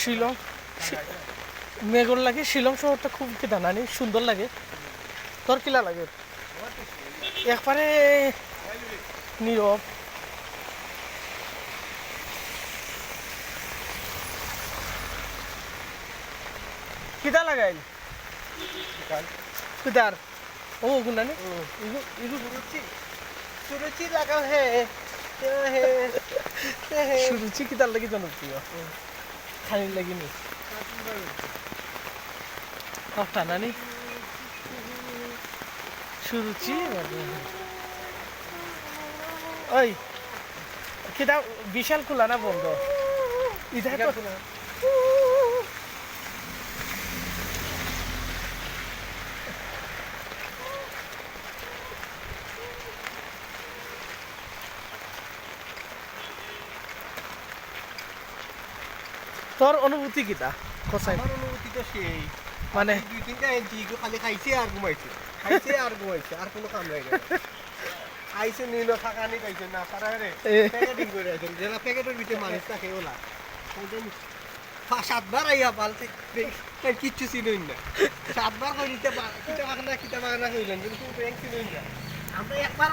শিলং মেঘর লাগে শিলং শহরটা খুব কেদানানি সুন্দর লাগে তোর কিলা লাগে একবারে নীরব কিতা লাগাইল কিদার ও গুনানি ইগু সুরুচি লাগাও হে সুরুচি কিতার লাগি জনপ্রিয় খানির লাগিনি টানানি সুরুচি ওই কিতা বিশাল খোলা না বন্ধ ইধা তোর অনুভূতি কিতা কসাই আমার অনুভূতি তো সেই মানে দুই তিনটা এনজি খালি খাইছে আর ঘুমাইছে আর কোনো কাম নাই আইছে নিল থাকানি খাইছে না সারা রে প্যাকেটিং করে আইছেন যেটা প্যাকেটের ভিতরে মানুষ থাকে ওলা সাতবার আইয়া পালতে কিচ্ছু চিনুই না সাতবার কই দিতে কিতা বাগানা কইলেন কিন্তু ব্যাংক চিনুই না আমরা একবার